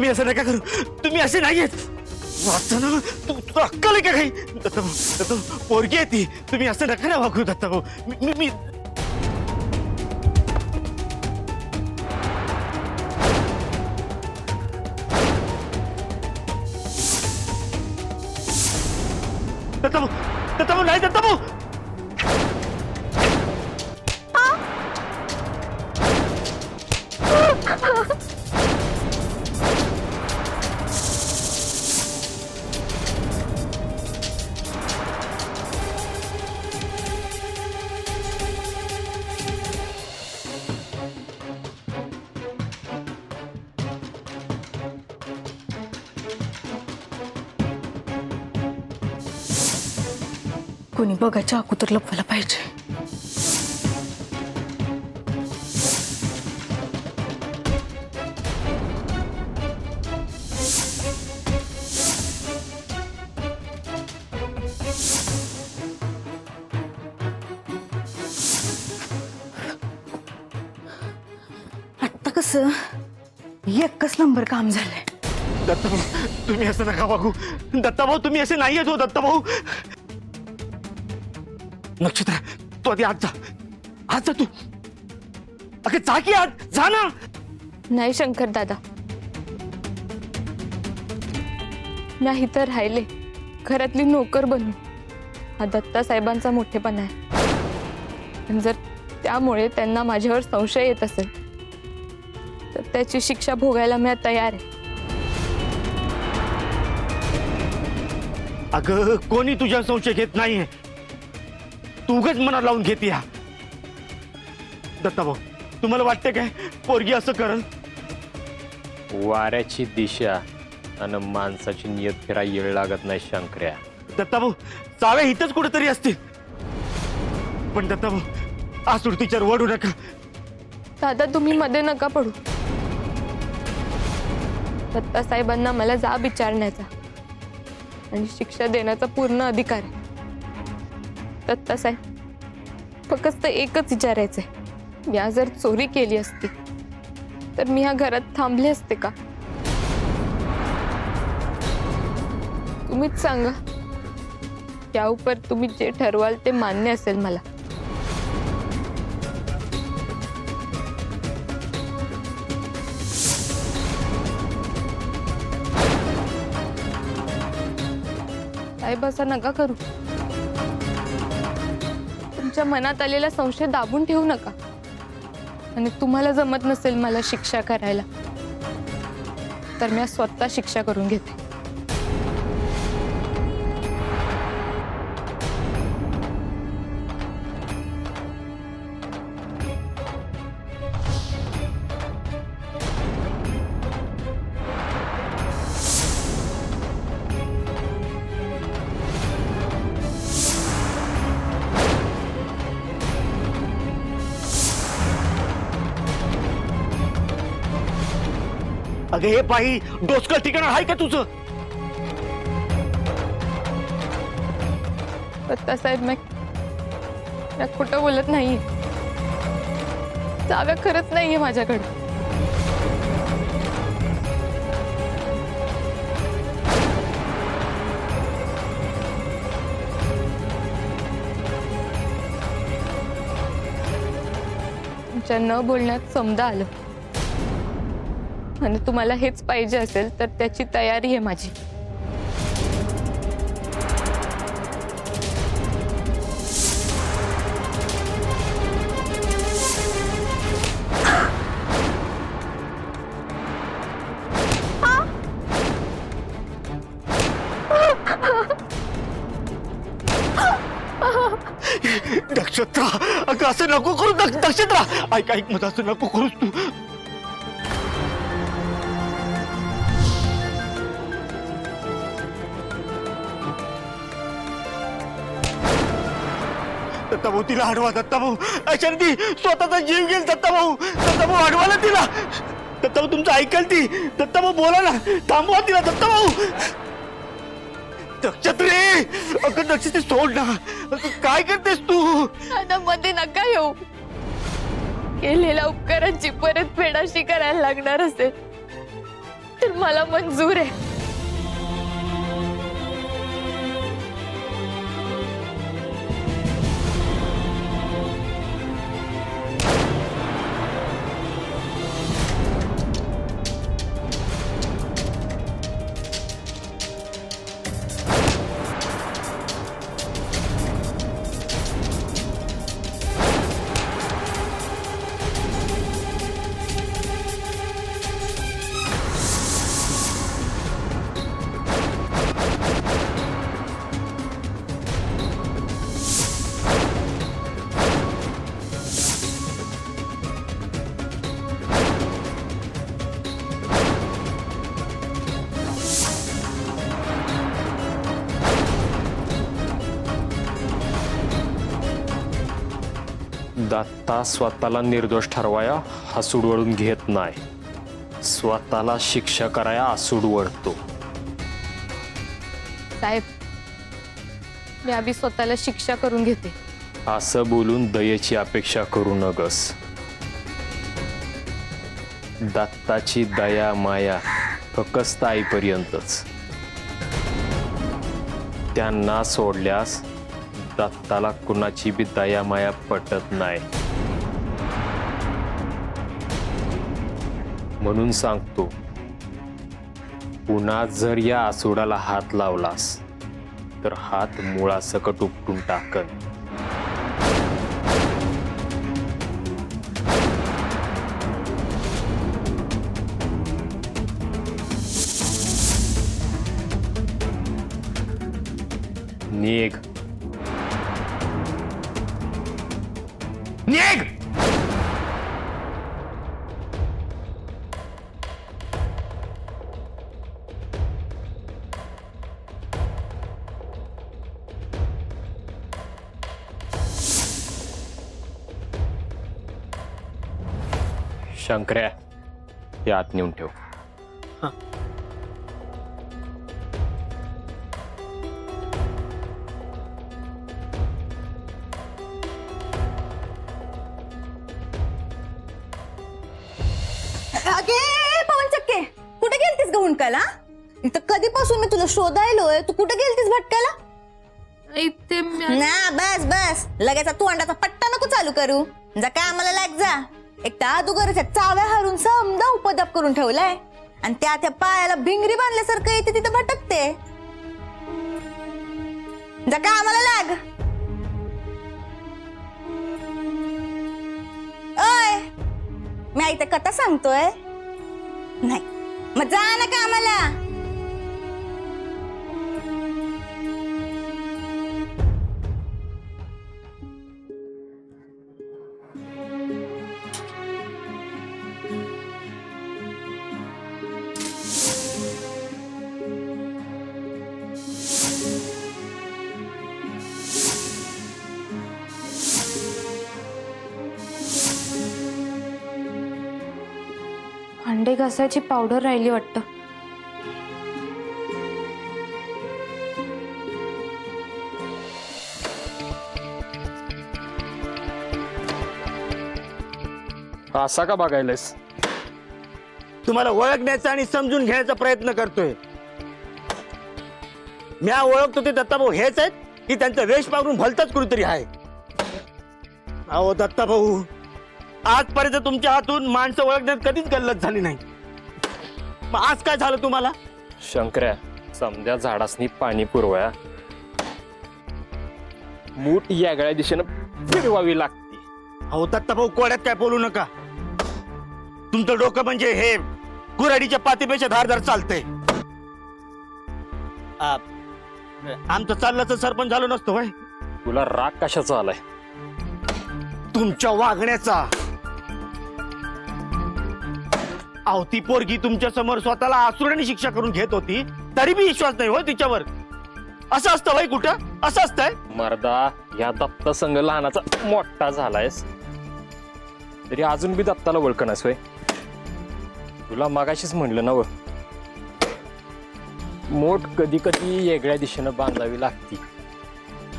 तुम्ही असं नका करू, तुम्ही असे नाहीयेत. वाचना तू अक्कल आहे का काही? दत्ताभाऊ, दत्ताभाऊ, पोरगी आहे ती, तुम्ही असं नका ना वागू दत्ताभाऊ. मी दत्ताभाऊ, दत्ताभाऊ नाही दत्ताभाऊ. कोणी बघायच्या अगोदर लपवायला पाहिजे. आता कसं एकच नंबर काम झालंय. दत्ताभाऊ, तुम्ही असं नका वागू. दत्ताभाऊ, तुम्ही असे नाहीयेत हो दत्ताभाऊ. नक्षत्र, तू आधी आज जा, आज जा तू. अगं जा की आज, जा ना. नाही शंकर दादा, नाही तर राहिले घरातली नोकर बनून. हा दत्ता साहेबांचा मोठेपणा आहे. आणि जर त्यामुळे त्यांना माझ्यावर संशय येत असेल तर त्याची शिक्षा भोगायला मी तयार आहे. अगं कोणी तुझ्या संशय घेत नाहीये, तू उगाच मनात लावून घेते. या दत्ताभाऊ, तुम्हाला वाटतं काय पोरगी असं करल? वाऱ्याची दिशा आणि माणसाची नियत फिरा येळ लागत नाही शंकर्या. दत्ताभाऊ, चावे इथंच कुठेतरी असतील. पण दत्ताभाऊ, आज तिच्यावर वडू नका. दादा तुम्ही मध्ये नका पडू. दत्ता साहेबांना मला जाब विचारण्याचा आणि शिक्षा देण्याचा पूर्ण अधिकार आहे. दत्ता साहेब, फक्त एकच विचारायचंय, मी आज जर चोरी केली असती तर मी ह्या घरात थांबले असते का? तुम्हीच सांगा. या उपर तुम्ही जे ठरवाल ते मान्य असेल मला. साहेब असं नका करू. तुमच्या मनात आलेला संशय दाबून ठेवू नका. आणि तुम्हाला जमत नसेल मला शिक्षा करायला तर मी स्वतः शिक्षा करून घेते. अगं हे पाही डोसकं ठिकाण आहे का तुझं? दत्ता साहेब, मी खोटं बोलत नाहीये. चाव्या खरंच नाहीये माझ्याकडे. तुमच्या न बोलण्यात समजा आलं आणि तुम्हाला हेच पाहिजे असेल तर त्याची तयारी आहे माझी. नक्षत्र, अगं असं नको करू. नक्षत्र, ऐक ऐक, माझं असं नको करूस तू. दत्ताभाऊ, तिला अडवा. दत्ताभाऊ, अशाने ती स्वतःचा जीव घेईल. दत्ताभाऊ, दत्ताभाऊ अडवा ना तिला. दत्ताभाऊ तुमचं ऐकाल ती. दत्ताभाऊ बोला ना, थांबवा तिला. दत्ताभाऊ, नक्षत्रे, अगं नक्षत्र सोड ना. काय करतेस तू? आता मध्ये नका येऊ. केलेल्या उपकारांची परतफेड अशी करायला लागणार असेल तर मला मंजूर आहे. दत्ता स्वतःला निर्दोष ठरवाया हसूड वळून घेत नाही, स्वतःला शिक्षा कराया आसूड वळतो. साहेब, मी आधी स्वतःला शिक्षा करून घेते. असं बोलून दयेची अपेक्षा करू नगस. दत्ताची दया माया फक्त आईपर्यंतच. त्यांना सोडल्यास दत्ताला कुणाची बी दया माया पटत नाही. म्हणून सांगतो, पुन्हा जर या आसुडाला हात लावलास तर हात मुळासकट उपटून टाकन. निघ. निघ. शंकर्या, हे आत नेऊन ठेव. अगे पवन चक्के, कुठे गेलतीस ग हुंडकाला? इथं कधीपासून मी तुला शोधायलोय, तू कुठे गेलतीस भटकाला? इथे ना बस बस, लगेच तू अंडाचा पट्टा नको चालू करू. जा काय आम्हाला लाग जा. एक तर अदुगरच्या चाव्या हरून समजा उपद्याप करून ठेवलाय आणि त्या पायाला भिंगरी बांधल्यासारखं येते तिथं भटकते. जा काय आम्हाला लाग. ओय, मी इथे कथा सांगतोय नाही, मग जा ना का आम्हाला. भांडे घासायची पावडर राहिली वाटतं. असा का बघायलास? तुम्हाला ओळखण्याचा आणि समजून घेण्याचा प्रयत्न करतोय. मी ओळखतो ते दत्ताभाऊ हेच आहेत की त्यांचा वेश पाहून भलताच कुणीतरी आहे. अहो दत्ताभाऊ, आजपर्यंत तुमच्या हातून माणसं ओळखण्यात कधीच गल्लत झाली नाही. मग आज काय झालं तुम्हाला? शंकर्या, समद्या झाडासनी पाणी पुरवाया मूठ यागळ्या दिशेनं फिरवावी लागते. अहो दत्ताभाऊ, कोड्यात काय बोलू नका. तुमचं डोकं म्हणजे हे कुऱ्हाडीच्या पातीपेक्षा धारदार चालतंय. आमचं चालल्याचं सरपंच झालो नसतो भाई. तुला राग कशाचा आलाय? तुमच्या वागण्याचा. अहो ती पोरगी तुमच्या समोर स्वतःला आसुराने शिक्षा करून घेत होती, तरी बी विश्वास नाही हो तिच्यावर. असं असतं भाई कुठं? असं असतंय? मर्दा, या दत्ता संघ लहानाचा मोठा झालायस तरी अजून बी दत्ताला ओळखणास होय? तुला मागाशीच म्हणलं ना व, मोठ कधी कधी वेगळ्या दिशेनं बांधावी लागती.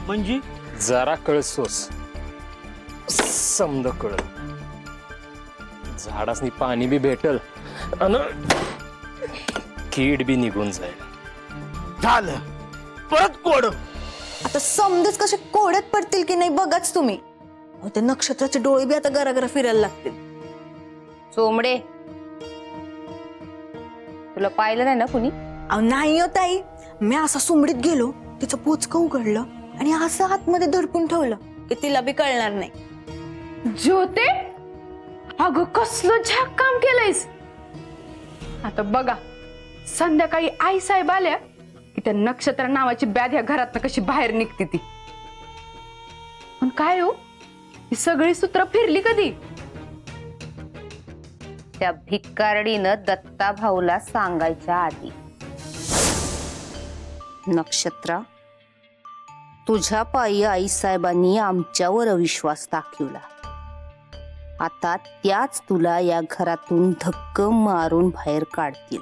म्हणजे जरा कळसोस समद कळ. झाडासनी पाणी बी भेटल आणि कीड बी निघून जाईल. झालं परत कोड. आता समजच कसे कोड्यात पडतील की नाही बघाच तुम्ही. अहो, ते नक्षत्राचे डोळे बी आता गरागरा फिरायला लागतील. चोमडे, तुला पाहिलं नाही ना कुणी? अहो नाही हो ताई, मी असा सुमडीत गेलो, तिचं पोचकं उघडलं आणि असं आतमध्ये धडपून ठेवलं की तिला बी कळणार नाही. ज्योते, अगं कसलं झाक काम केलंयस. आता बघा, संध्याकाळी आई साहेब आल्या की त्या नक्षत्र नावाची बॅद ह्या घरात कशी बाहेर निघते ती. पण काय हो, ही सगळी सूत्र फिरली कधी? त्या भिक्कारडीनं दत्ता भाऊला सांगायच्या आधी. नक्षत्रा, तुझ्या पायी आई साहेबांनी आमच्यावर अविश्वास दाखवला. आता त्याच तुला या घरातून धक्क मारून बाहेर काढतील.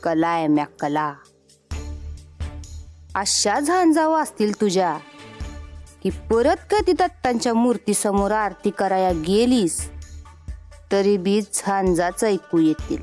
कला आहे म्या कला. अशा झांजावा असतील तुझ्या की परत कधी दत्तांच्या मूर्तीसमोर आरती कराया गेलीस तरी बी झांजाच ऐकू येतील.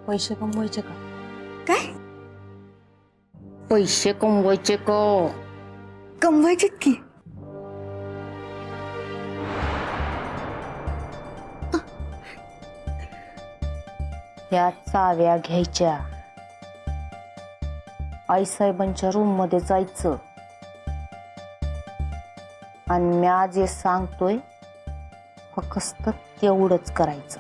पैसे कमवायचे का? काय पैसे कमवायचे का? कमवायचेत की. त्या चाव्या घ्यायच्या, आईसाहेबांच्या रूम मध्ये जायचं आणि म्या जे सांगतोय फक्त तेवढंच करायचं.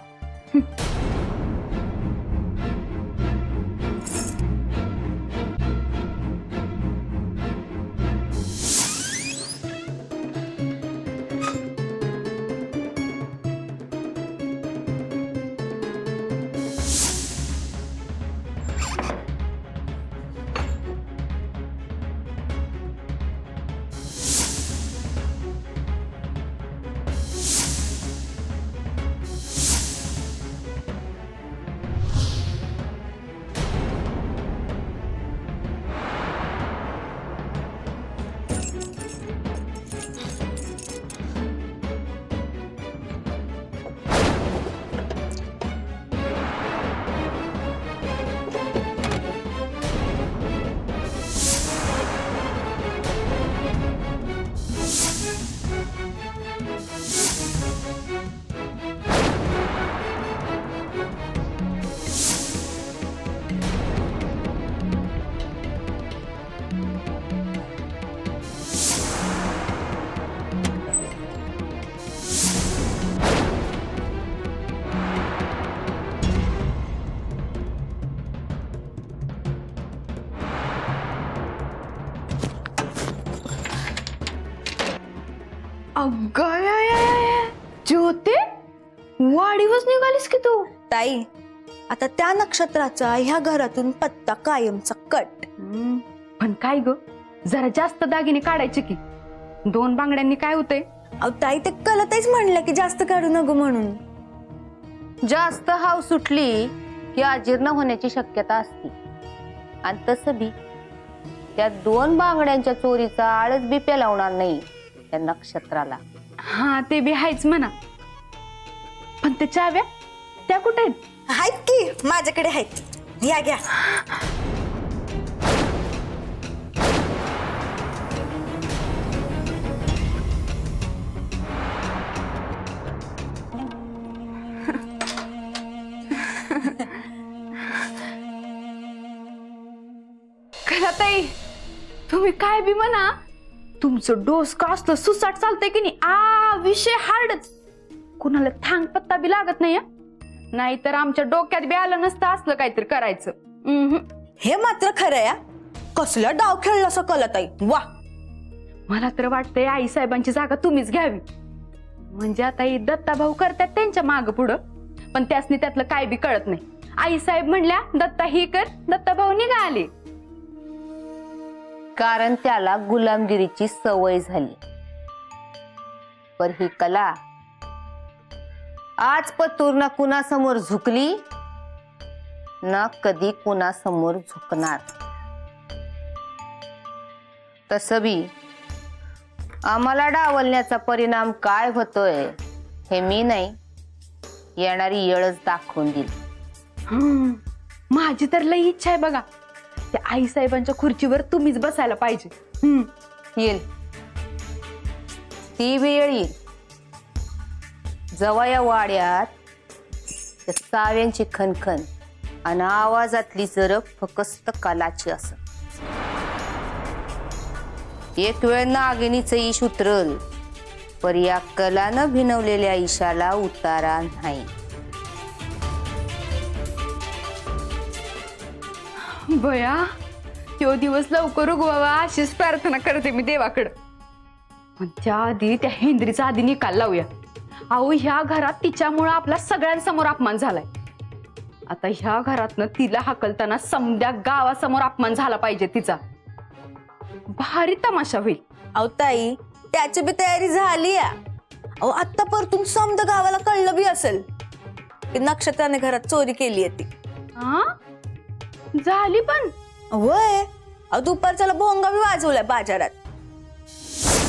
अगं ज्योते, वाडीवच निघालीस की तू? ताई, आता त्या नक्षत्राचा ह्या घरातून पत्ता कायमचा कट. पण काय ग, जरा जास्त दागिने काढायचे की. 2 बांगड्यांनी काय होतंय? अहो ताई, ते कलताईच म्हणलं की जास्त काढू नको म्हणून. जास्त हाव सुटली की अजीर्ण होण्याची शक्यता असते. आणि तसं बी त्या 2 बांगड्यांच्या चोरीचा आळस बी पेलावणार नाही त्या नक्षत्राला. हा, ते बी हायच म्हणा. पण ते चाव्या त्या कुठे आहेत? आहेत की माझ्याकडे आहेत, या घ्या. ताई, तुम्ही काय बी म्हणा, तुमचं डोस का असलं सुसाट चालतंय की नाही. विषय हार्डच. कुणाला थांग पत्ता बी लागत नाही. नाहीतर आमच्या डोक्यात बी आलं नसतं असलं काहीतरी करायचं. हे मात्र खरं या. कसला डाव खेळला असं कलताई, वा. मला तर वाटतंय आई साहेबांची जागा तुम्हीच घ्यावी. म्हणजे आता ही दत्ता भाऊ करतात त्यांच्या माग पुढं, पण त्यासनी त्यातलं काय बी कळत नाही. आई साहेब म्हणल्या दत्ता ही कर, दत्ता भाऊ निघाले. कारण त्याला गुलामगिरीची सवय झाली. पर ही कला आज पतूर ना कुणासमोर झुकली ना कधी कुणासमोर झुकणार. तसं बी आम्हाला डावलण्याचा परिणाम काय होतोय हे मी नाही, येणारी येळच दाखवून दिली. माझी तर लई इच्छा आहे बघा, त्या आईसाहेबांच्या खुर्चीवर तुम्हीच बसायला पाहिजे. येईल ती वेळ येईल जेव्हा या वाड्यात त्या चाव्यांची खनखन आणि आवाजातली जरब फकस्त कलाची असत. एक वेळ नागिनीचं ईश उतरल, पर या कलानं भिनवलेल्या ईशाला उतारा नाही. बया, तो दिवस लवकर उगवावा अशीच प्रार्थना करते मी देवाकडं. पण त्याआधी त्या हेंद्रीचा आधी निकाल लावूया. अहो, ह्या घरात तिच्यामुळं आपला सगळ्यांसमोर अपमान झालाय. आता ह्या घरातनं तिला हाकलताना समद्या गावासमोर अपमान झाला पाहिजे तिचा. भारी तमाशा होईल. अहो ताई, त्याची बी तयारी झाली या. अहो, आत्ता परतून समद गावाला कळलं बी असेल की नक्षत्राने घरात चोरी केली आहे ती. हा झाली पण वय. अहो, दुपारच्याला भोंगा बी वाजवलाय बाजारात.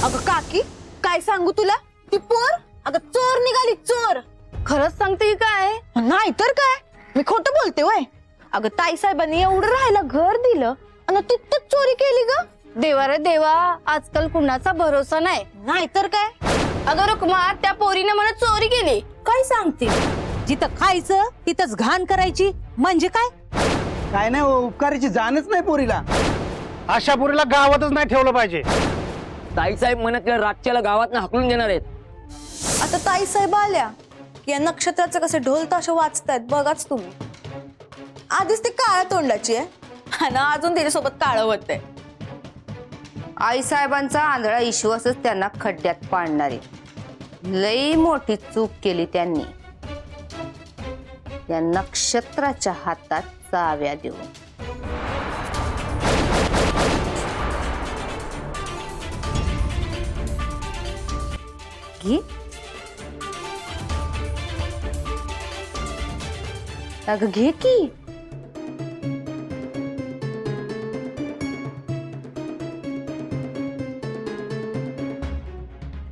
अगं काकी, काय सांगू तुला, ती पोर अगं चोर निघाली, चोर. खरंच सांगते काय? नाही तर काय, मी खोटं बोलते वय. अगं ताई साहेबांनी एवढं राहायला घर दिलं आणि तिथंच चोरी केली ग. देवा रे देवा, आजकाल कुणाचा भरोसा नाही. नाही तर काय. अगं रुक्मा, त्या पोरीने मला चोरी केली. काय सांगते. जिथं खायचं तिथंच घाण करायची म्हणजे काय? काय नाही हो, उपकाराची जाणच नाही पोरीला. अशा पोरीला गावातच नाही ठेवलं पाहिजे. ताईसाहेब म्हणत रातच्याला गावात हाकलून देणार आहेत. आता ताई साहेब आल्या की या नक्षत्राचं कसे ढोल ताशे वाचतायत बघाच तुम्ही. आधीच ती काळ्या तोंडाची आहे आणि अजून तिच्यासोबत काळं होतंय. आई साहेबांचा आंधळा विश्वासच त्यांना खड्ड्यात पाडणारे. लई मोठी चूक केली त्यांनी या नक्षत्राच्या हातात चाव्या देऊन. घे अगं, घे की.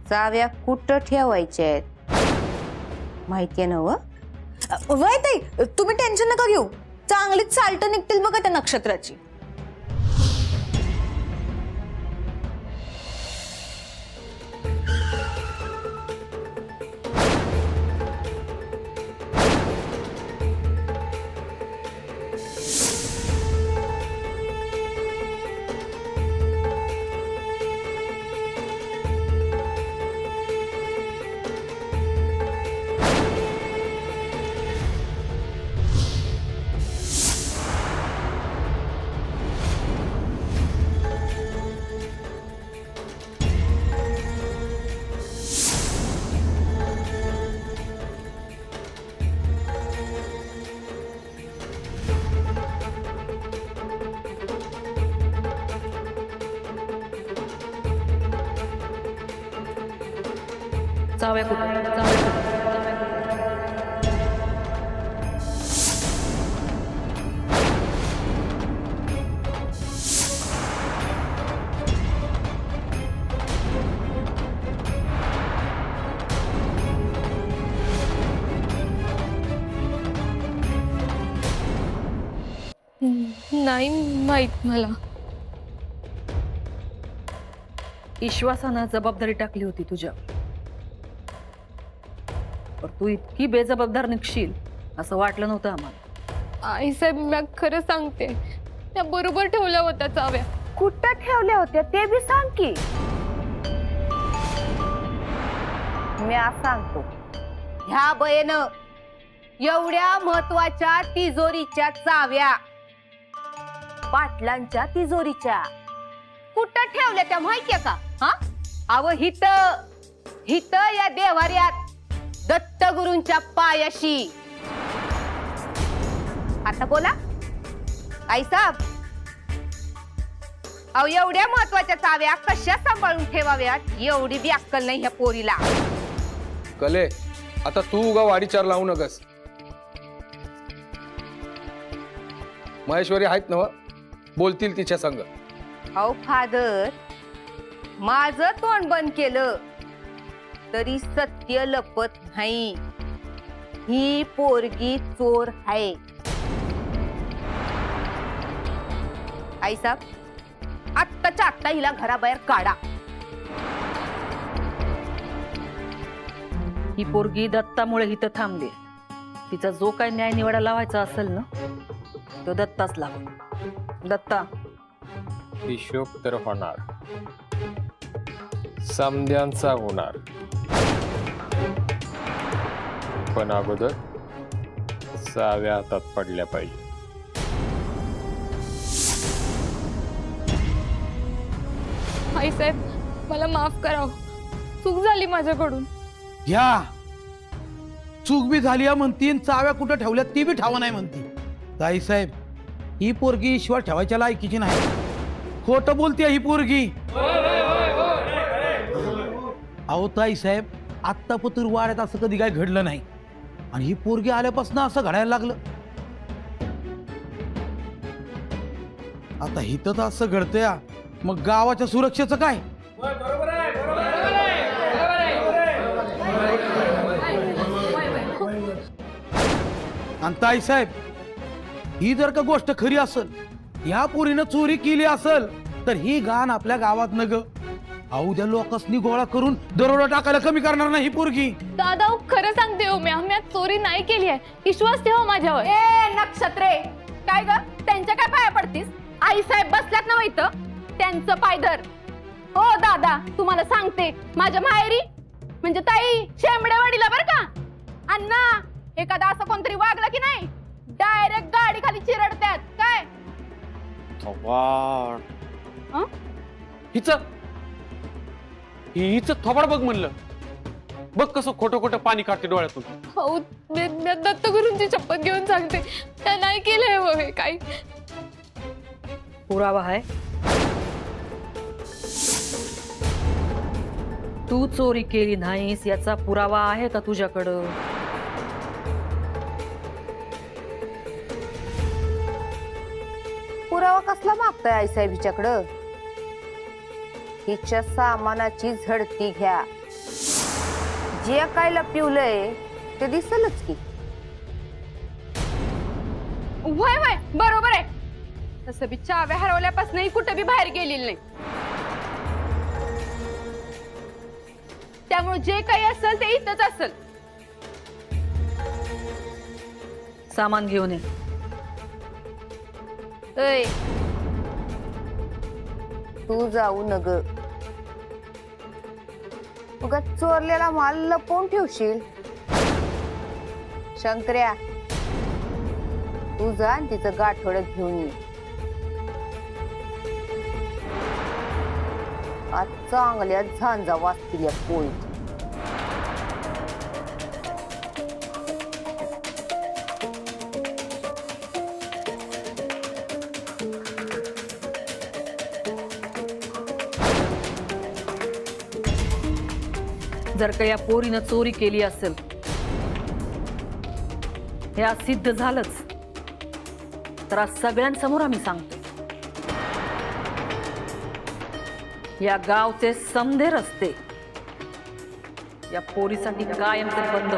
चाव्या कुठं ठेवायच्या आहेत माहितीये ना? वय ताई, तुम्ही टेन्शन नका घेऊ, चांगलीच साल्ट निघतील बघा त्या नक्षत्राची. चाव्या नाही माहित मला. विश्वासानं जबाबदारी टाकली होती तुझ्या, पण तू इतकी बेजबाबदार निघशील असं वाटलं नव्हतं आम्हाला. आईसाहेब, मी खरं सांगते, त्या बरोबर ठेवल्या होत्या चाव्या. कुठं ठेवल्या होत्या ते बी सांग की. मी आज सांगतो, ह्या बयेनं एवढ्या महत्वाच्या तिजोरीच्या चाव्या पाटलांच्या तिजोरीच्या कुठं ठेवल्या त्या माहितीये का? हा, अव हित हित या देवाऱ्यात दत्तगुरूंच्या पायाशी. आता बोला आई साहेब, अहो एवढ्या महत्वाच्या चाव्या कशा सांभाळून ठेवाव्यात एवढी बी अक्कल नाही ह्या पोरीला. कले आता तू उगा वाडीचार लावू नकस. महेश्वरी आहेत ना, बोलतील तिच्या संग. अहो फादर, माझं तोंड बंद केलं तरी सत्य लपत नाही. ही पोरगी चोर आहे. आई साहेब, आत्ताच्या आत्ता हिला घराबाहेर काढा. ही पोरगी दत्तामुळे इथं थांबली. तिचा जो काही न्याय निवाडा लावायचा असेल ना, तो दत्ताच लाव. दत्ता, हिशोब तर होणार, समध्यांचा होणार, पण अगोदर साव्या हातात पडल्या पाहिजे. आईसाहेब, मला माफ करावं, चूक झाली माझ्याकडून. घ्या, चूक बी झाली आहे म्हणती, आणि चाव्या कुठं ठेवल्या ती बी ठावा नाही म्हणती. ताई साहेब, ही पोरगी ईश्वर ठेवायच्या लायकीची नाही. खोटं बोलते ही पोरगी. अहो ताई साहेब, आत्ता पतूर वाड्यात असं कधी काय घडलं नाही, आणि ही पोरगी आल्यापासून असं घडायला लागलं. आता हिथं तर असं घडतंय, मग गावाच्या सुरक्षेचं काय? आणि ताई साहेब, ही जर का गोष्ट खरी असेल, ह्या पोरीनं चोरी केली असेल, तर ही गाण आपल्या गावात न ग उद्या लोकांनी गोळा करून दरोडा टाकायला कमी करणार नाही ही पोरगी. दादा, खरं सांगते हो, मी चोरी नाही केली आहे. विश्वास ठेवा माझ्यावर. ए नक्षत्रे, काय ग त्यांच्या काय पाया पडतीस? आई साहेब बसल्यात ना इथं, त्यांचं पाय धर. हो दादा, तुम्हाला सांगते, माझ्या माहेरी म्हणजे ताई शेंबडेवाडीला बर का, अण्णा एखादा असं कोणतरी वागलं की नाही, डायरेक्ट गाडी खाली चिरडतात. काय हिचं थोबाड बघ म्हणलं. बघ कसं खोटं खोटं पाणी काढते डोळ्यातून. हो, मी दत्तगुरूंची शपथ घेऊन सांगते, त्या नाही केलंय हो हे काही. पुरावा आहे. तू चोरी केली नाहीस याचा पुरावा आहे का तुझ्याकडं? पुरावा कसला मागताय आईसाहेब हिच्याकडं? हिच्या सामानाची झडती घ्या. जे काय लपवलंय ते दिसलच की. वय वय बरोबर आहे. तसं बी चाव्या हरवल्यापासूनही कुठं बी बाहेर गेलेली नाही. त्यामुळे जे काही असेल ते इथंच असेल. सामान घेऊन ये. ऐ, तू जाऊ नग. उगाच चोरलेला माल लपवून ठेवशील. शंकर्या, तू जा आणि तिचं गाठोडं घेऊन ये. आज चांगल्या झांजा वाजतील या पोळीत. जर का या पोरीनं चोरी केली असेल, हे आज सिद्ध झालंच, तर आज सगळ्यांसमोर आम्ही सांगतो, या गावचे समधे रस्ते या पोरीसाठी कायमचे बंद.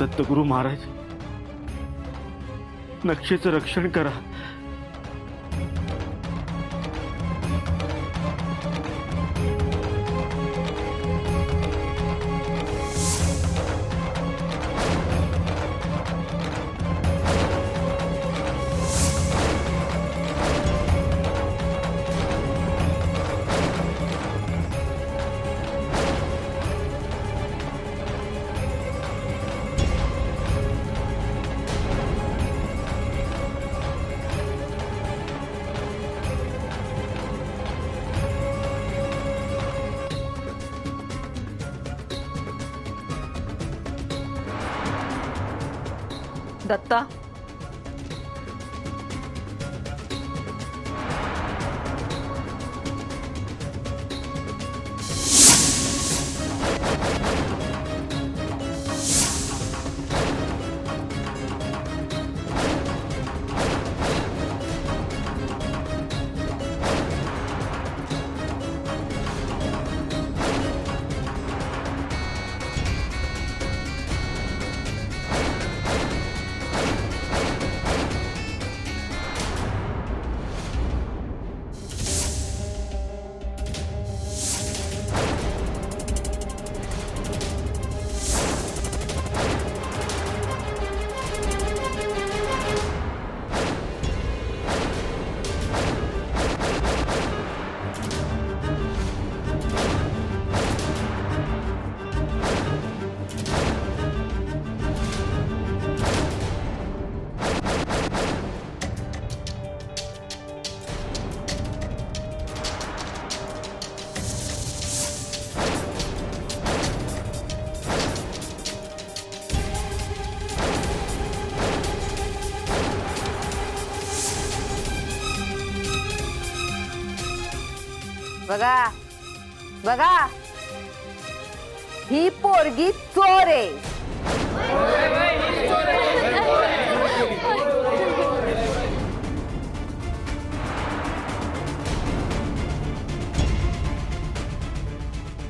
दत्तगुरु महाराज, नक्षेचं रक्षण करा. दत्ता, बघा बघा, ही पोरगी चोर आहे.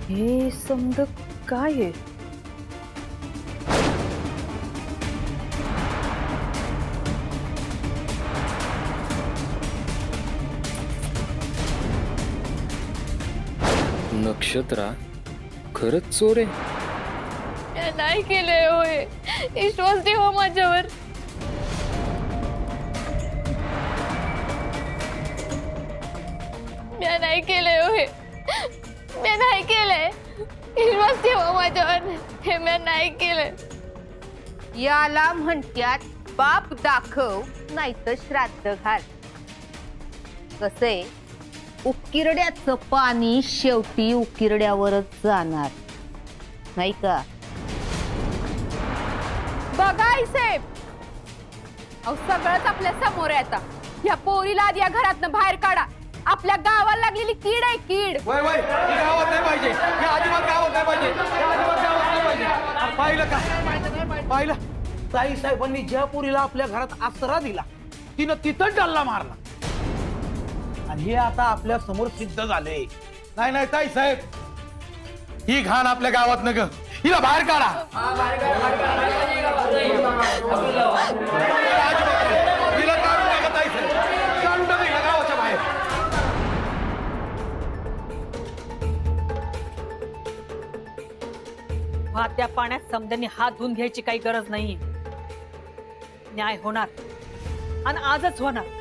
हे समज काय आहे? नक्षत्रा खरंच चोर आहे? मी नाही केलंय होय, विश्वास ठेवा माझ्यावर. मी नाही केलंय होय, मी नाही केलंय, विश्वास ठेवा माझ्यावर. हे मी नाही केलंय. याला म्हणत्यात बाप दाखव नाही तर श्राद्ध घाल. कसे उकिरड्याचं पाणी शेवटी उकिरड्यावरच जाणार नाही का? बघा आई साहेब, अहो सगळंच आपल्या समोर आहे आता. या पोरीला आधी या घरातनं बाहेर काढा. आपल्या गावाला लागलेली कीड आहे, कीड. वय वय, ही गावात नाही पाहिजे, ही अजिबात गावात नाही पाहिजे, ही अजिबात गावात नाही पाहिजे. पाहिलं का? पाहिलं? ताई साहेबांनी ज्या पोरीला आपल्या घरात आसरा दिला तिनं तिथं डल्ला मारला आणि हे आता आपल्या समोर सिद्ध झाले. नाही नाही ताई साहेब, ही घाण आपल्या गावात न ग, हिला बाहेर काढा. हिला काढून टाका ताई साहेब, काढून टाका हिला गावाच्या बाहेर. वाहत्या पाण्यात समद्यांनी हात धुवून घ्यायची काही गरज नाही. न्याय होणार आणि आजच होणार.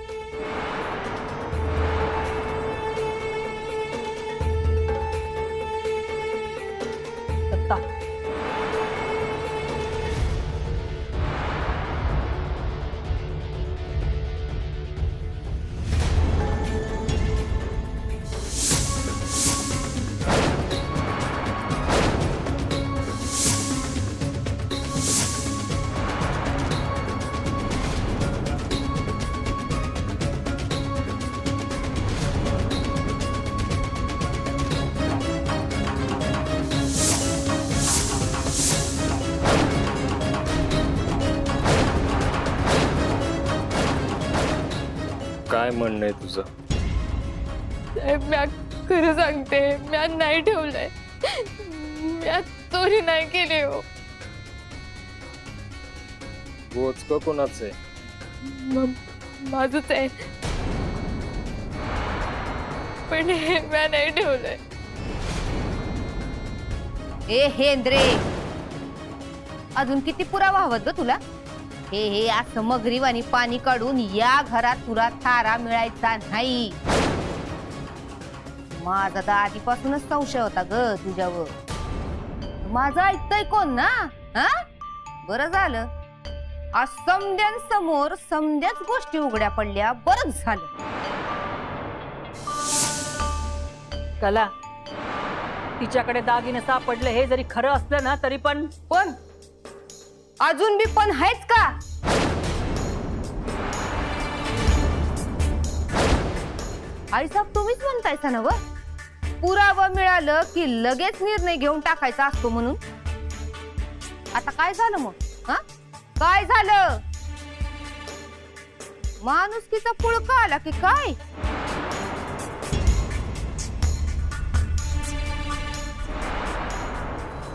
दत्ता, काय म्हणणं आहे तुझं? साहेब, मी खरं सांगते, मी नाही ठेवलंय. मी चोरी नाही केली हो. बोचकं कोणाचं आहे? माझंच आहे, पण हे मी नाही ठेवलंय. ए हेंद्रे, अजून किती पुरावा हवं ग तुला? हे असं मगरीवाणी पाणी काढून या घरात तुला थारा मिळायचा नाही. माझा तर आधीपासूनच संशय होता ग तुझ्यावर. माझं ऐकतय कोण ना? हा, बरं झालं आज समद्यांसमोर समद्याच गोष्टी उघड्या पडल्या. बरंच झालं. कला, तिच्याकडे दागिने सापडले हे जरी खरं असलं ना तरी पण पण अजून बी पण आहेच का? आईसाहेब तुम्हीच म्हणतायसा ना व पुरावं मिळालं की लगेच निर्णय घेऊन टाकायचा असतो म्हणून. आता काय झालं मग? हा काय झालं? माणुसकीचा पुळका आला की काय?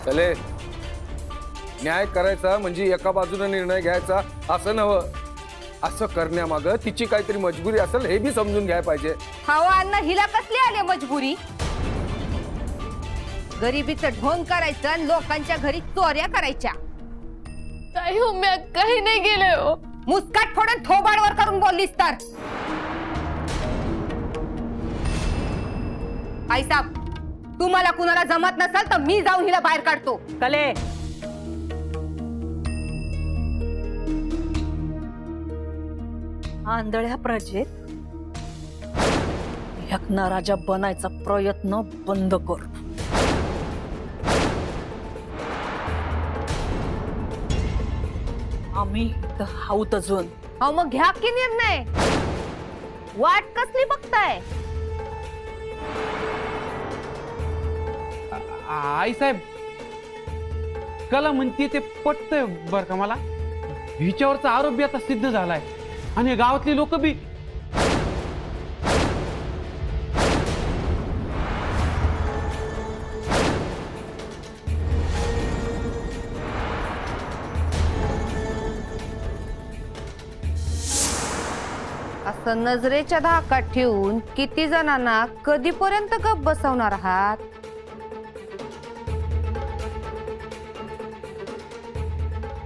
चले, न्याय करायचा म्हणजे एका बाजूने निर्णय घ्यायचा असं नव्हं. असं करण्यामागं तिची काहीतरी मजबुरी असेल हे बी समजून घ्यायला पाहिजे. हवा अन्न हिला कसली आली मजबुरी? गरिबीचं ढोंग करायचं आणि लोकांच्या घरी चोऱ्या करायच्या. ताई हो मी काही नाही केलंय हो. मुस्काट फोडून थोबाडवर करून बोललीस तर. आईसाहेब तुम्हाला कुणाला जमत नसेल तर मी जाऊन हिला बाहेर काढतो. कले आंधळ्या प्रजेत एकना राजा बनायचा प्रयत्न बंद कर. आम्ही इथं हाऊत अजून. अहो मग घ्या की निर्णय. वाट कसली बघताय? आई साहेब कला म्हणते ते पटतंय बर का मला. हिच्यावरचा आरोप बी आता सिद्ध झालाय आणि गावातली लोक बी. असं नजरेच्या धाकात ठेवून किती जणांना कधीपर्यंत गप बसवणार आहात?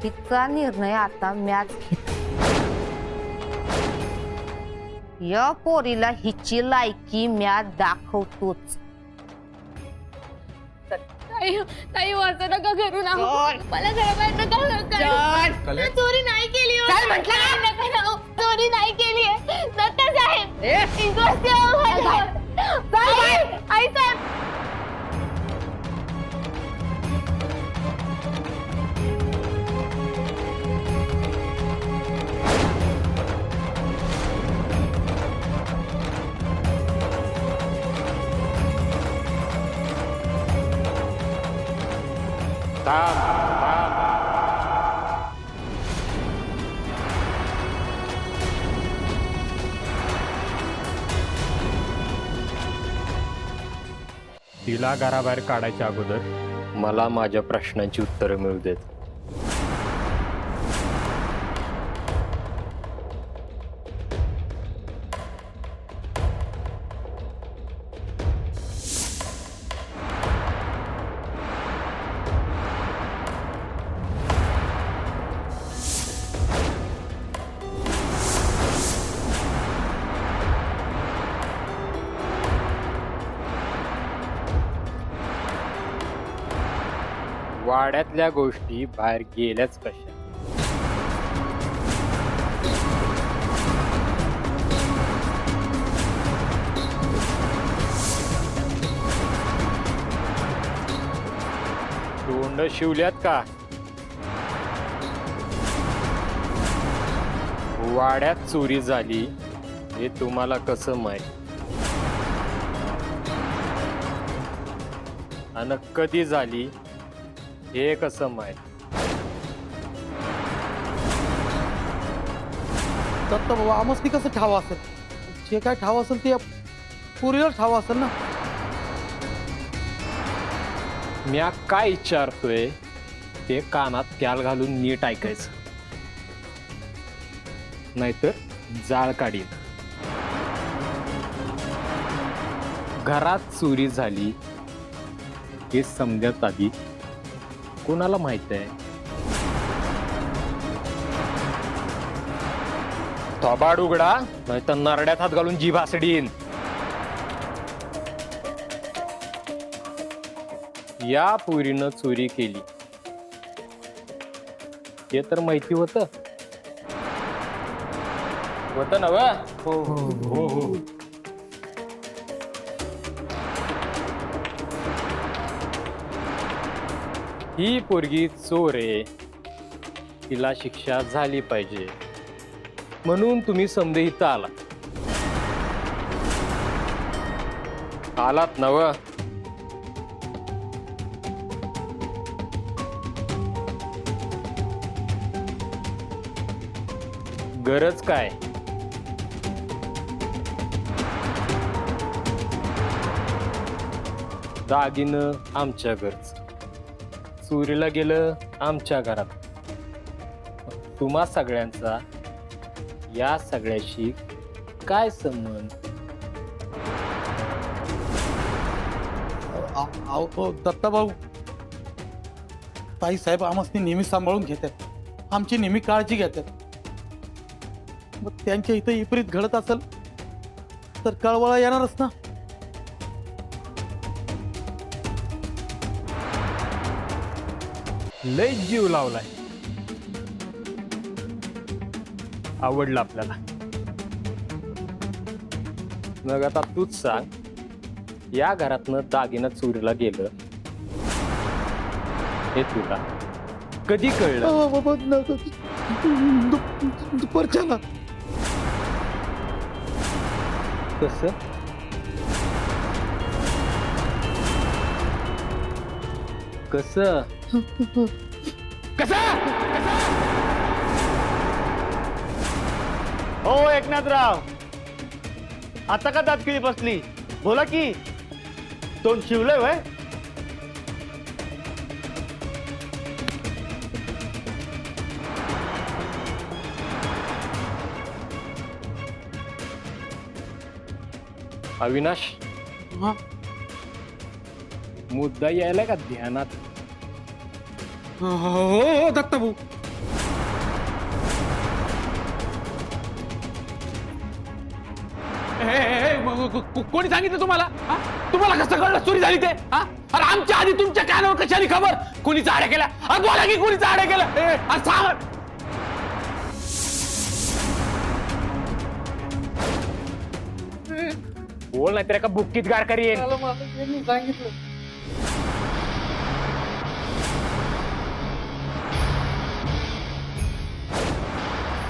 तिचा निर्णय आता मॅच घेत. या पोरीला हिची लायकी मॅच दाखवतोच. ताई वाचा नका करू ना. मला घराबाहेर नका. चोरी नाही केली हो. चोरी नाही केली आहे दत्ता साहेब. आई साहेब तिला घराबाहेर काढायच्या अगोदर मला माझ्या प्रश्नांची उत्तरं मिळू देत. वाड्यातल्या गोष्टी बाहेर गेल्याच कशा? तोंड शिवल्यात का? वाड्यात चोरी झाली हे तुम्हाला कसं माहित? आणि कधी झाली हे कसं माहित? दत्ता बाबा आमच ती कसं ठाव असेल? जे काय ठाव असेल ते पुरीला ठाव असेल ना. म्या काय विचारतोय ते कानात क्याल घालून नीट ऐकायचं, नाहीतर जाळ काढीन. घरात चोरी झाली हे समजत आधी कोणाला माहित आहे? थोबाड उघडा नाही तर नरड्यात हात घालून जीभ आसडीन. या पोरीनं चोरी केली हे तर माहिती होतं ना व? हो. ही पोरगी चोर आहे, तिला शिक्षा झाली पाहिजे म्हणून तुम्ही समजे इथं आला. आलात नव. गरज काय? दागिनं आमच्या घरच, चोरीला गेलं आमच्या घरात. तुम्हा सगळ्यांचा या सगळ्याशी काय संबंध? अहो दत्ता भाऊ, ताई साहेब आम्हाला नेहमी सांभाळून घेतात, आमची नेहमी काळजी घेतात. मग त्यांच्या इथं विपरीत घडत असेल तर कळवळा येणारच ना. लय जीव लावलाय, आवडलं आपल्याला. मग आता तूच सांग, या घरातनं दागिनं चोरीला गेलं हे तुला कधी कळलं? दुपारच्याला. कसं? कसं? हो एकनाथराव, आता का दातकिळी बसली? बोला की. तोंड शिवलंय वय? अविनाश, हा मुद्दा यायला का ध्यानात? हो दत्ता भाऊ. कोणी सांगितलं तुम्हाला? हा? तुम्हाला कसं कळलं चोरी झाली ते? हा? अरे आमच्या आधी तुमच्या कानावर कशाने खबर? कोणी चाड्या केल्या? अरे बोला की कोणी चाड्या केल्या? अरे सांग. बोल नाही तर एका बुक्कीत गारकरी येईल. सांगितलं.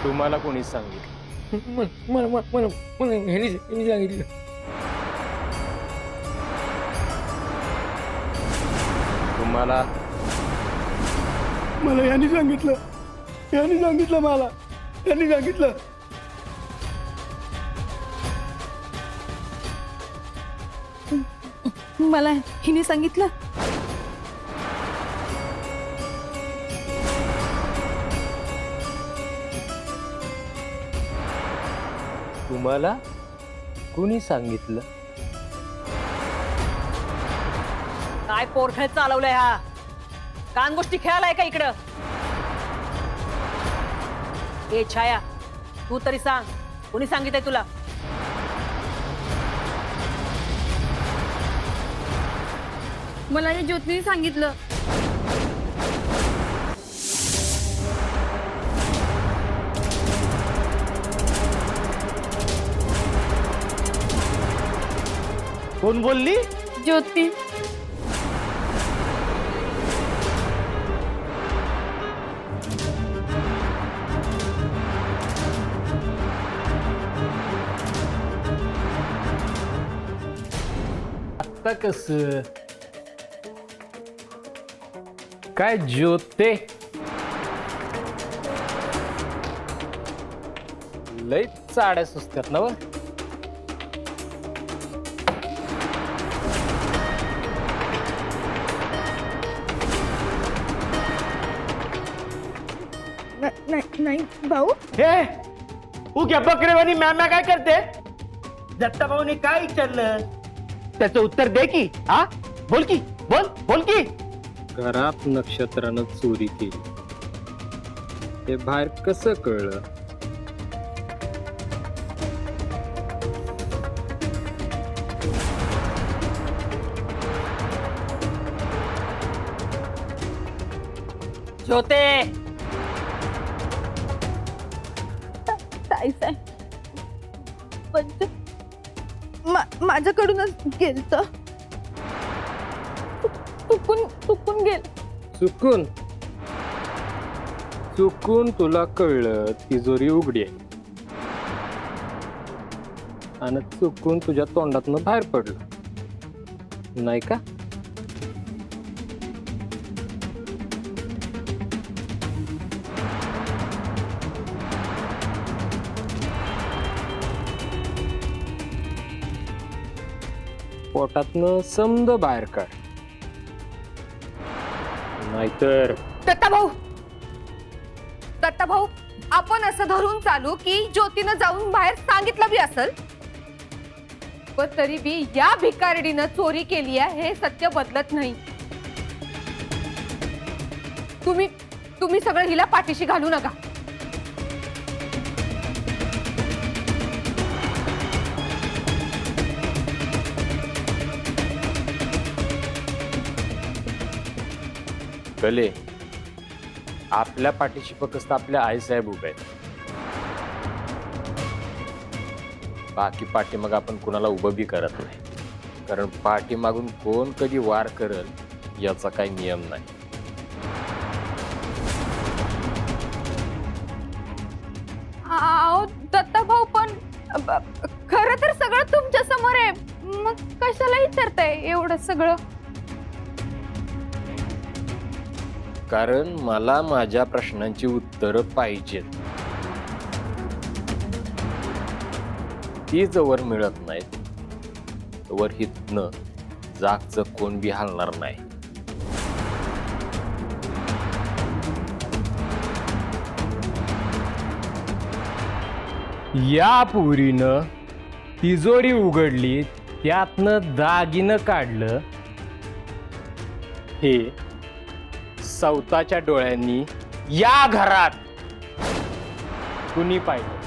तुम्हाला कोणी सांगितलं? सांगितलं. तुम्हाला? मला यांनी सांगितलं, यांनी सांगितलं, मला यांनी सांगितलं. मला हिने सांगितलं. तुम्हाला कोणी सांगितलं? काय पोरखेळ चालवलंय हा? कान गोष्टी खेळालाय का इकडं? ए छाया, तू तरी सांग, कोणी सांगितलंय तुला? मला या ज्योतीने सांगितलं. कोण बोलली? ज्योती. आता कस काय ज्योते? लय चाड्या सुचतात ना व? नाही भाऊ. हे उग्या बकरेवानी मॅम्या काय करते? दत्ता भाऊने काय विचारलं त्याचं उत्तर दे की. हा बोल की, बोल बोल की. घरात नक्षत्रानं चोरी केली हे बाहेर कसं कळलं? ज्योते, माझ्याकडूनच गेलत. चुकून गेल. चुकून? चुकून तुला कळलं तिजोरी उघडी आहे आणि चुकून तुझ्या तोंडातनं बाहेर पडलं. नाही का? पोटातनं समद बाहेर काढ, नाहीतर दत्ता भाऊ आपण असं धरून चालू की ज्योतीनं जाऊन बाहेर सांगितलं बी असल, पण तरी बी या भिकारडीनं चोरी केली आहे हे सत्य बदलत नाही. तुम्ही सगळं हिला पाठीशी घालू नका. कले, आपल्या पाठीशी फक्त आपल्या आईसाहेब उभे आहेत. बाकी पाठीमाग आपण कुणाला उभं बी करत नाही, कारण पाठीमागून कोण कधी वार करल याचा काही नियम नाही. दत्ता भाऊ पण खरं तर सगळं तुमच्या समोर आहे, मग कशाला विचारताय एवढं सगळं? कारण मला माझ्या प्रश्नांची उत्तरं पाहिजेत. ती जवळ मिळत नाहीत तवर हितनं जागचं कोण बी हलणार नाही. या पुरीनं तिजोरी उघडली, त्यातनं दागिनं काढलं, हे सौताच्या डोळ्यांनी या घरात कुणी पाहिलं?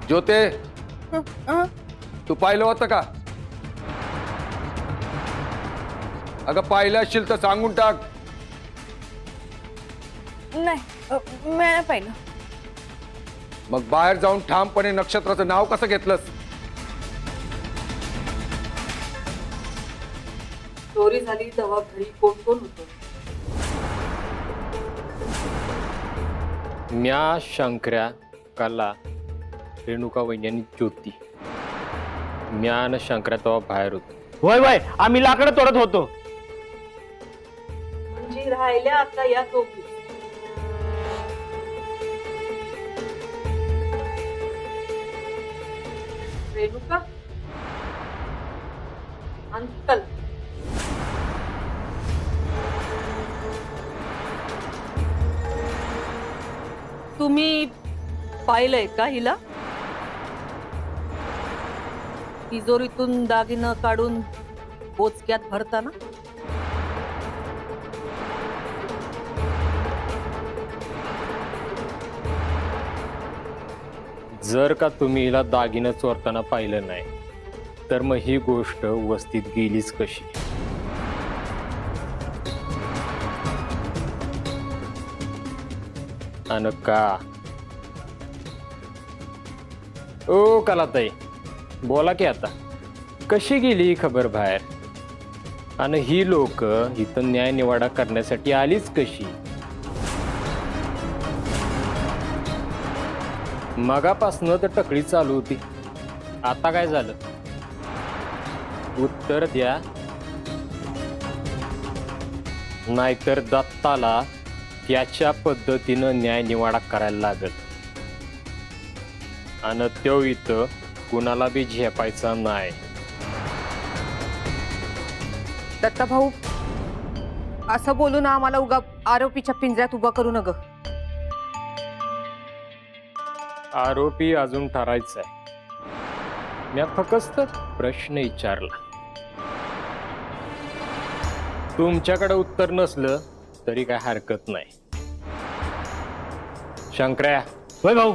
ज्योते, तू पाहिलं होतं का? अगं पाहिलं असशील तर सांगून टाक. नाही मी पाहिलं. मग बाहेर जाऊन ठामपणे नक्षत्राचं नाव कसं घेतलंस? चोरी झाली तेव्हा घरी कोण कोण होतं? म्या, शंकर्या, कला, रेणुका वहिनी आणि ज्योती. म्या आणि शंकर्या तेव्हा बाहेर होतो. वय वय, आम्ही लाकडं तोडत होतो. म्हणजे राहिल्या आता या दोघी. रेणुका अंकल, तुम्ही पाहिलंय का हिला? तिजोरीतून दागिनं काढून बोचक्यात भरताना? जर का तुम्ही हिला दागिनं चोरताना पाहिलं नाही तर मग ही गोष्ट वस्तीत गेलीच कशी? आणि का ओ कलाताई, बोला की आता, कशी गेली ही खबर बाहेर? आणि ही लोक इथं न्याय निवाडा करण्यासाठी आलीच कशी? मगापासनं तर टकळी चालू होती, आता काय झालं? उत्तर द्या, नाहीतर दत्ताला त्याच्या पद्धतीनं न्याय निवाडा करायला लागल. आणि तो इथं कुणाला बी झेपायचा नाही. दत्ता भाऊ असं बोलून आम्हाला उगा आरोपीच्या पिंजऱ्यात उभा करू नका. आरोपी अजून ठरायचा आहे. मी फक्त प्रश्न विचारला. तुमच्याकडे उत्तर नसलं तरी काय हरकत नाही. शंकर्या, वय भाऊ,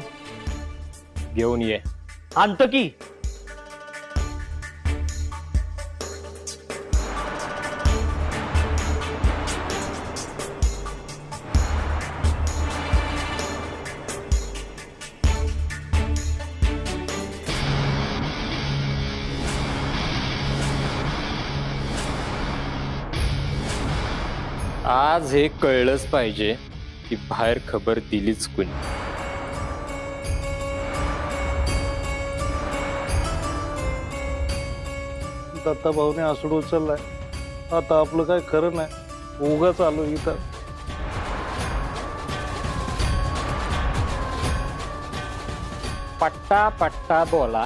घेऊन ये. आणतो की. आज हे कळलंच पाहिजे की बाहेर खबर दिलीच कोणी. दत्ता भाऊने आसुड उचललाय. आता आपलं काय खरं नाही. उगाच आलो इथं. पट्टा पट्टा बोला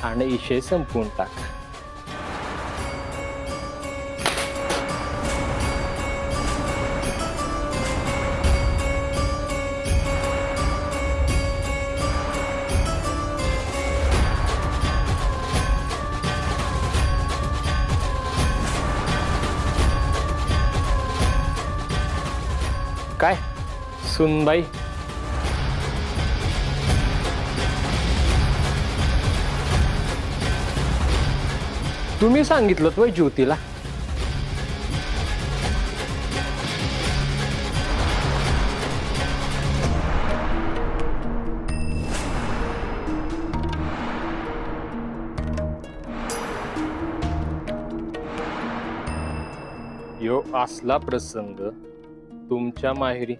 आणि विषय संपवून टाका. काय सुनबाई, तुम्ही सांगितलं तो ज्योतीला? यो असला प्रसंग तुमच्या माहेरी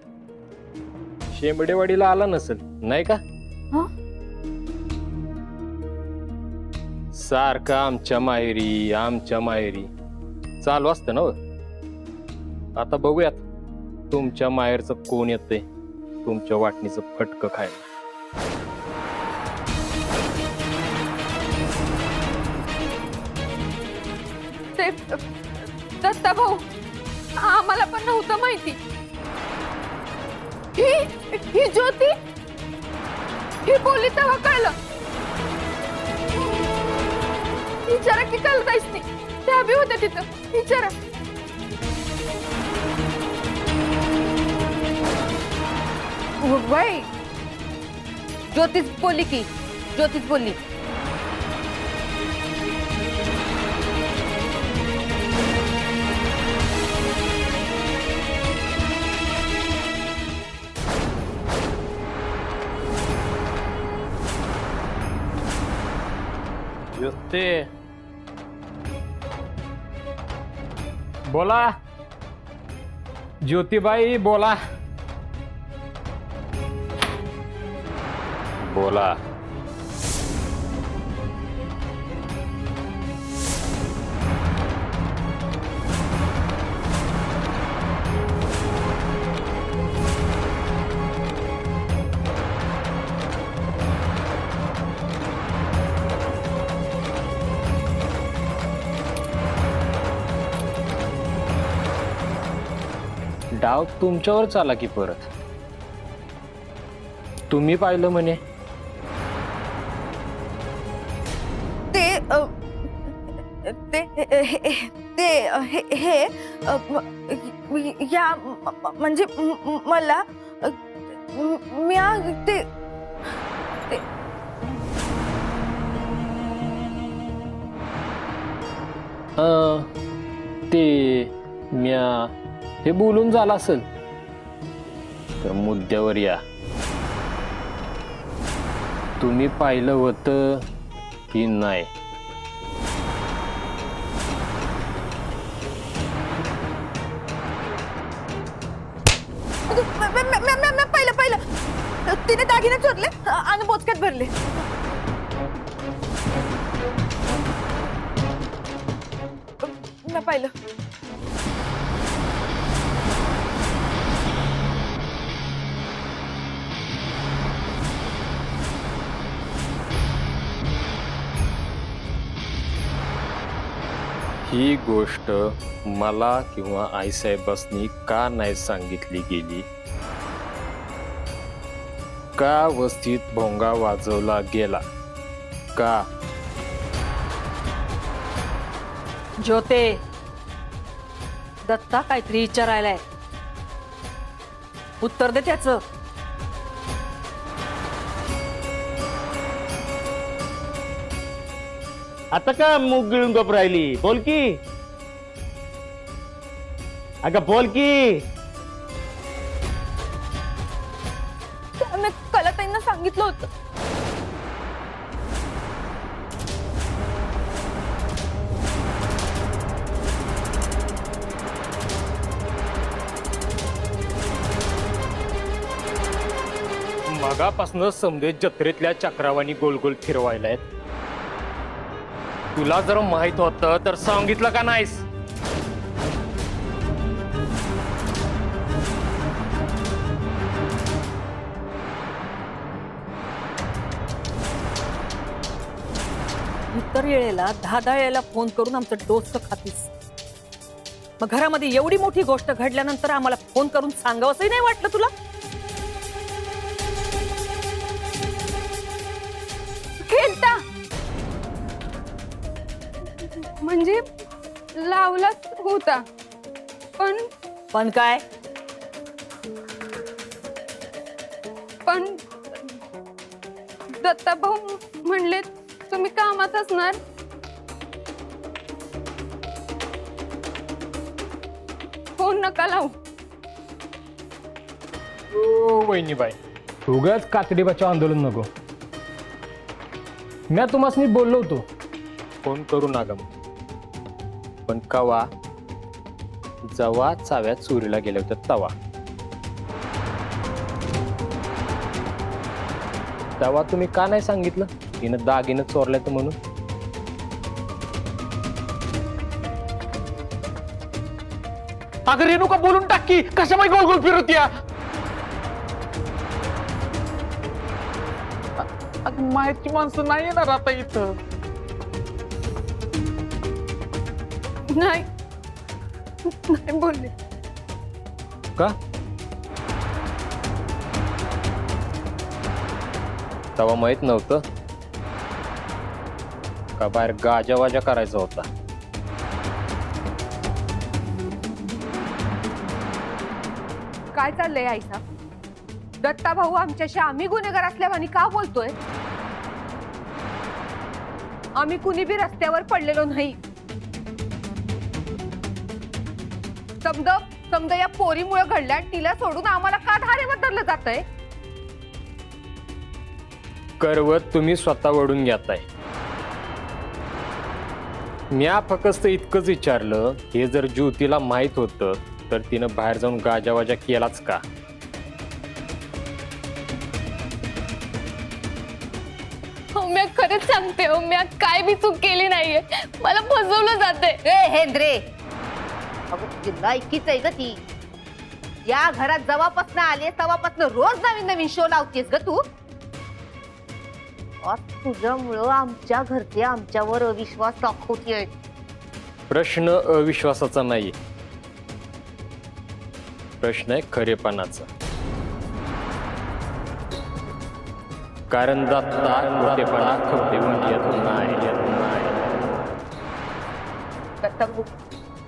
शेंबडेवाडीला आला नसेल नाही का? सारखं आमच्या माहेरी चालू असतं ना. आता बघूयात तुमच्या माहेरचं कोण येतंय तुमच्या वाटणीचं फटकं खायला. ते दत्ता भाऊ, आम्हाला पण नव्हतं माहिती. ही ज्योती ही बोलली तेव्हा कळलं. विचारा की कळत आहेस नाही, त्या बी होत्या तिथं. विचारा. बाई ज्योतीच बोलली की, ज्योतीच बोलली. ते बोला ज्योतिबाई, बोला बोला. डाव तुमच्यावर चाला की परत. तुम्ही पाहिलं म्हणे. या म्हणजे मला मी ते म्या हे बोलून झालं असेल तर मुद्द्यावर या. तुम्ही पाहिलं होतं की नाही? पहिलं तिने दागिने चोरले आणि बोचक्यात भरले. पाहिलं. ही गोष्ट मला किंवा आईसाहेबांनी का नाही सांगितली गेली? का वस्तीत भोंगा वाजवला गेला? का? ज्योते, दत्ता काहीतरी विचारायलाय, उत्तर दे त्याचं. आता का मूग गिळून गप राहिली? बोल की. अगं बोल की. त्याने कलाताईंना सांगितलं होतं. मगापासून समजे जत्रेतल्या चक्रावानी गोल गोल फिरवायलायत. तुला जर माहित होतं तर सांगितलं का नाहीस? इतर वेळेला 10 वेळेला फोन करून आमचं डोसं खातीस. मग घरामध्ये एवढी मोठी गोष्ट घडल्यानंतर आम्हाला फोन करून सांगावंसही नाही वाटलं तुला? खेळता म्हणजे लावलाच होता पण काय? पण दत्ताभाऊ म्हणले तुम्ही कामात असणार. फोन नका लावू. ओ वहिनीबाई, उगाच कातडी बचाव आंदोलन नको. मी तुम्हाला बोललो होतो फोन करू नका म्हणून. पण कवा? जवा चाव्यात चोरीला गेले होते तवा. तेव्हा तुम्ही का नाही सांगितलं तिनं दागिनं चोरल्यात म्हणून? अगं रेणुका बोलून टाकी, कशामुळे गोल गोल फिरवत्या? अगं माहिती माणसं नाही येणार आता इथं. नाही नाही बोलले. का? तेव्हा माहित नव्हतं का बाहेर गाजावाजा करायचा होता? काय चाललंय आईसा? दत्ता भाऊ आमच्याशी आम्ही गुन्हेगार असल्यावानी का बोलतोय? आम्ही कुणी बी रस्त्यावर पडलेलो नाही. समजा या पोरीमुळे घडल्या आणि तिला सोडून आम्हाला का धारेवर धरलं जातंय? करवत तुम्ही स्वतः वडून घेताय. म्या फक्त इतकंच विचारलं, हे जर ज्योतीला माहित होतं तर तिनं बाहेर जाऊन गाजावाजा केलाच का? हो मी खरंच सांगते, हो मी काय बी चूक केली नाहीये. मला फसवलं जाते. ए हेंद्रे, अगं तुझी लायकीच आहे ग ती. या घरात जवापासून आले तवापासून रोज नवीन नवीन शो लावतेस ग तू. आज तुझ्यामुळं आमच्या घरचे आमच्यावर अविश्वास दाखवते. प्रश्न अविश्वासाचा नाही, प्रश्न आहे खरेपणाचा. कारण दत्ता खोटेपणा खोटे येत नाही.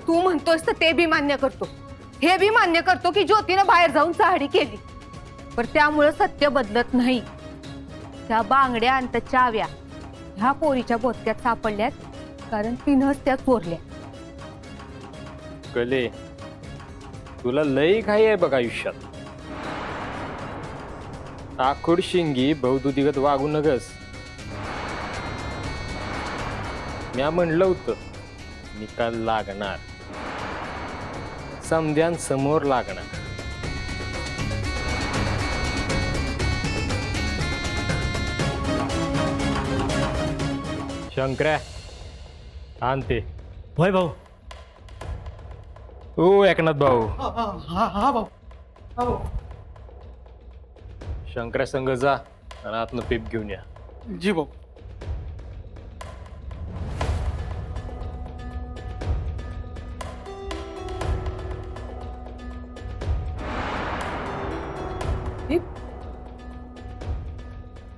तू म्हणतोस तर ते बी मान्य करतो, हे बी मान्य करतो की ज्योतीनं बाहेर जाऊन चाहडी केली. पण त्यामुळे सत्य बदलत नाही. त्या बांगड्या आणि त्या चाव्या ह्या पोरीच्या बोचक्यात सापडल्यात कारण तिनंच त्या चोरल्या. कले, तुला लई घाई आहे बघ आयुष्यात. आखूड शिंगी बहुदुधीगत वागू नगस. म्या म्हणलं होतं निकाल लागणार, समोर लागणार. शंकर्या आणते. होय भाऊ. ओ एकनाथ भाऊ, हा भाऊ. शंकर्या संघ जा आणि आतनं पेप घेऊन या. जी भाऊ.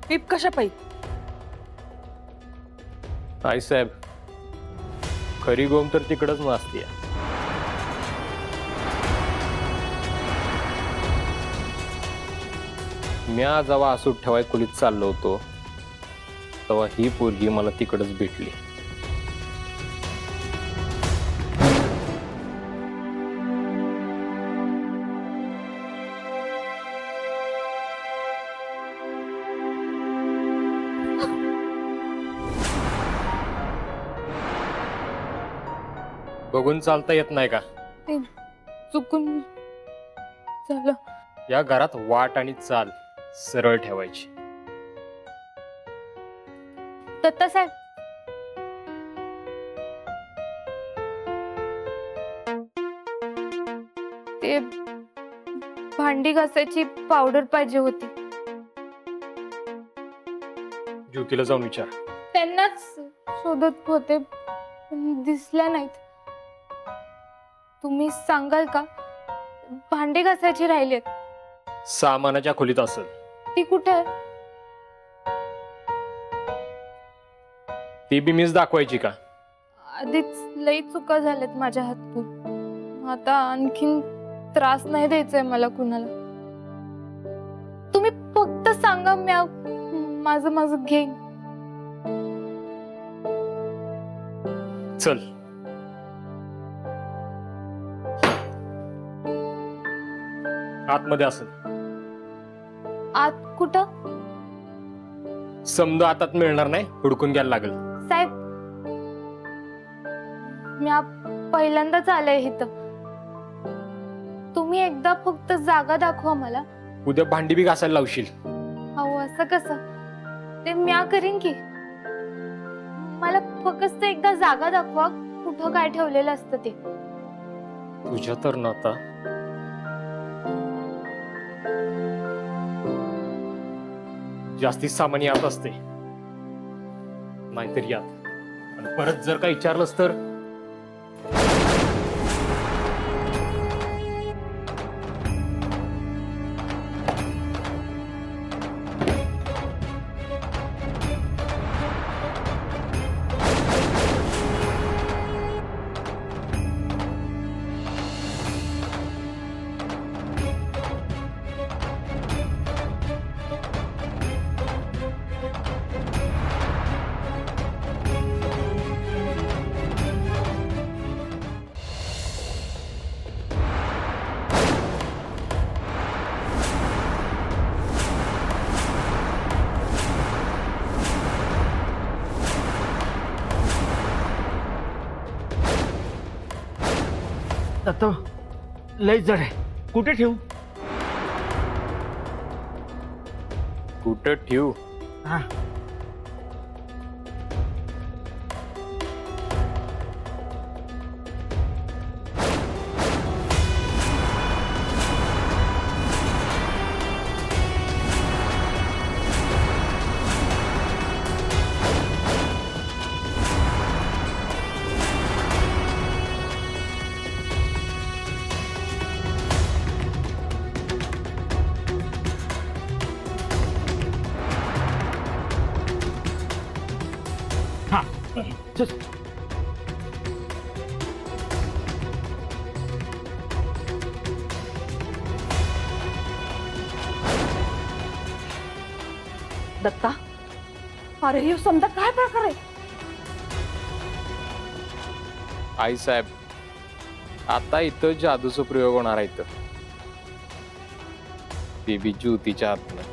टीप कशा पाहिजे? आई साहेब, खरी गोम तर तिकडच नसते. म्या जेव्हा आसूट ठेवाय खोलीत चाललो होतो तेव्हा ही पोरगी मला तिकडच भेटली. बघून चालता येत नाही का? चुकून झालं. या घरात वाट आणि चाल सरळ ठेवायची. दत्तासाहेब, ते भांडी घासायची पावडर पाहिजे होती. ज्योतीला जाऊन विचार. त्यांनाच शोधत होते पण दिसल्या नाहीत. तुम्ही सांगाल का? भांडी घासायची राहिलेत. सामानाच्या खोलीत असेल. ती कुठे आहे? ती बी मीच दाखवायची का? आधीच लई चुका झाल्यात माझ्या हातून. आता आणखीन त्रास नाही द्यायचाय मला कुणाला. तुम्ही फक्त सांगा, माझं माझं घेईन. चल. आतमध्ये असेल. आत कुठं? समजा हातात मिळणार नाही, हुडकून घ्यायला लागेल. साहेब, मी पहिल्यांदाच आलंय इथं. तुम्ही एकदा फक्त जागा दाखवा मला. उद्या भांडी बी घासायला लावशील. अहो, असं कसं? ते म्या करीन की. मला फक्त एकदा जागा दाखवा, कुठं काय ठेवलेलं असतं ते. तुझ्या तर ना आता जास्तीत सामान यात असते, नाहीतर यात. आणि परत जर काय विचारलंस तर दत्ता, लय जड आहे. कुठे ठेवू? कुठं ठेवू? हा, चल. दत्ता, अरे हे समजा काय प्रकार आहे? आई साहेब, आता इथं जादूचा प्रयोग होणार आहे. इथं ते बी ज्योतीच्या हातनं.